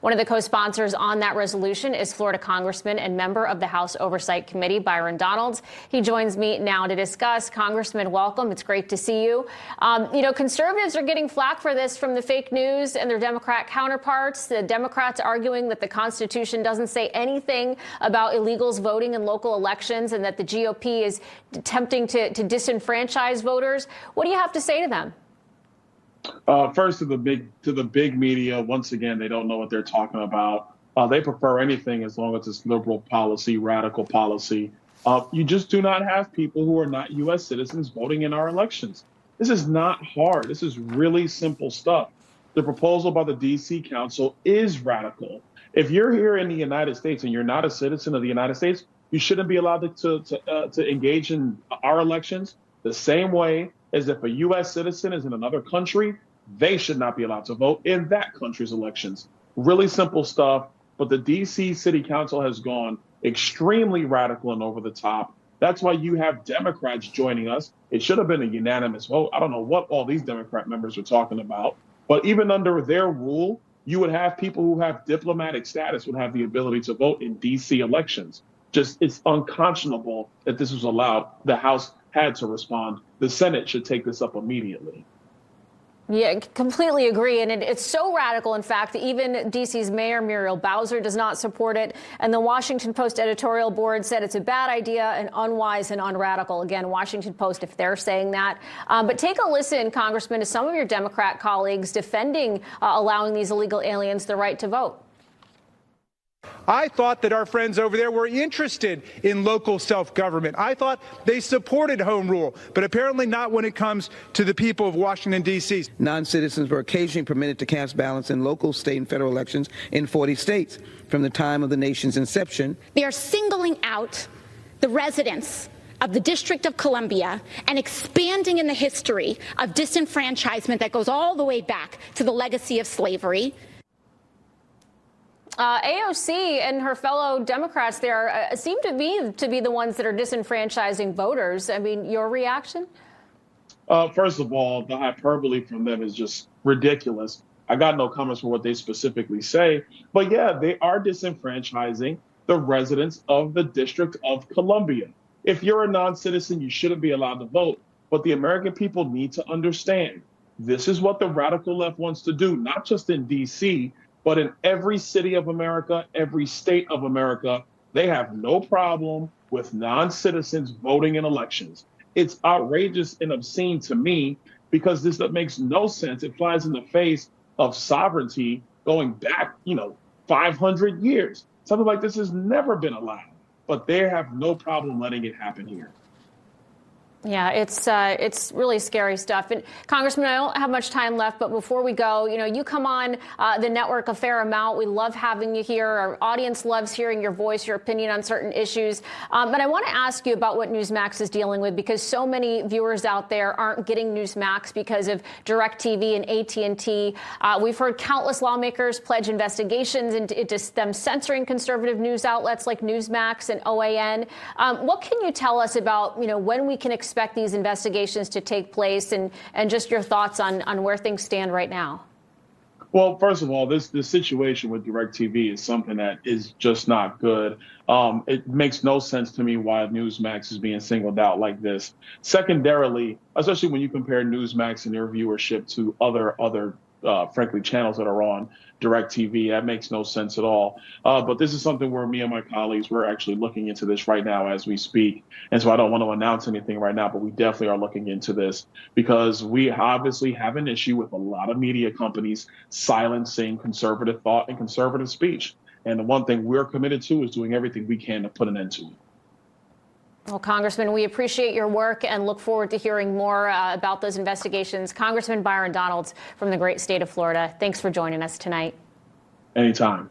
One of the co-sponsors on that resolution is Florida Congressman and member of the House Oversight Committee, Byron Donalds. He joins me now to discuss. Congressman, welcome. It's great to see you. Conservatives are getting flack for this from the fake news and their Democrat counterparts. The Democrats arguing that the Constitution doesn't say anything about illegals voting in local elections and that the GOP is attempting to disenfranchise voters. What do you have to say to them? First, to the big media, once again, they don't know what they're talking about. They prefer anything as long as it's liberal policy, radical policy. You just do not have people who are not U.S. citizens voting in our elections. This is not hard. This is really simple stuff. The proposal by the D.C. Council is radical. If you're here in the United States and you're not a citizen of the United States, you shouldn't be allowed to engage in our elections the same way as if a U.S. citizen is in another country. They should not be allowed to vote in that country's elections. Really simple stuff, but the D.C. City Council has gone extremely radical and over the top. That's why you have Democrats joining us. It should have been a unanimous vote. I don't know what all these Democrat members are talking about, but even under their rule, you would have people who have diplomatic status would have the ability to vote in D.C. elections. It's unconscionable that this was allowed. The House had to respond. The Senate should take this up immediately. Yeah, completely agree. And it's so radical, in fact, that even D.C.'s Mayor Muriel Bowser does not support it. And the Washington Post editorial board said it's a bad idea and unwise and unradical. Again, Washington Post, if they're saying that. But take a listen, Congressman, to some of your Democrat colleagues defending allowing these illegal aliens the right to vote. I thought that our friends over there were interested in local self-government. I thought they supported home rule, but apparently not when it comes to the people of Washington, D.C. Non-citizens were occasionally permitted to cast ballots in local, state, and federal elections in 40 states from the time of the nation's inception. They are singling out the residents of the District of Columbia and expanding in the history of disenfranchisement that goes all the way back to the legacy of slavery. AOC and her fellow Democrats there seem to be the ones that are disenfranchising voters. I mean, your reaction? First of all, the hyperbole from them is just ridiculous. I got no comments for what they specifically say. But yeah, they are disenfranchising the residents of the District of Columbia. If you're a non-citizen, you shouldn't be allowed to vote. But the American people need to understand this is what the radical left wants to do, not just in D.C., but in every city of America, every state of America. They have no problem with non-citizens voting in elections. It's outrageous and obscene to me because that makes no sense. It flies in the face of sovereignty going back, 500 years. Something like this has never been allowed, but they have no problem letting it happen here. Yeah, it's really scary stuff. And Congressman, I don't have much time left, but before we go, you come on the network a fair amount. We love having you here. Our audience loves hearing your voice, your opinion on certain issues. But I want to ask you about what Newsmax is dealing with, because so many viewers out there aren't getting Newsmax because of DirecTV and AT&T. We've heard countless lawmakers pledge investigations into them censoring conservative news outlets like Newsmax and OAN. What can you tell us about, when we can expect these investigations to take place and just your thoughts on where things stand right now? Well, first of all, this situation with DirecTV is something that is just not good. It makes no sense to me why Newsmax is being singled out like this. Secondarily, especially when you compare Newsmax and their viewership to other frankly, channels that are on DirecTV. That makes no sense at all. But this is something where me and my colleagues, we're actually looking into this right now as we speak. And so I don't want to announce anything right now, but we definitely are looking into this because we obviously have an issue with a lot of media companies silencing conservative thought and conservative speech. And the one thing we're committed to is doing everything we can to put an end to it. Well, Congressman, we appreciate your work and look forward to hearing more about those investigations. Congressman Byron Donalds from the great state of Florida, thanks for joining us tonight. Anytime.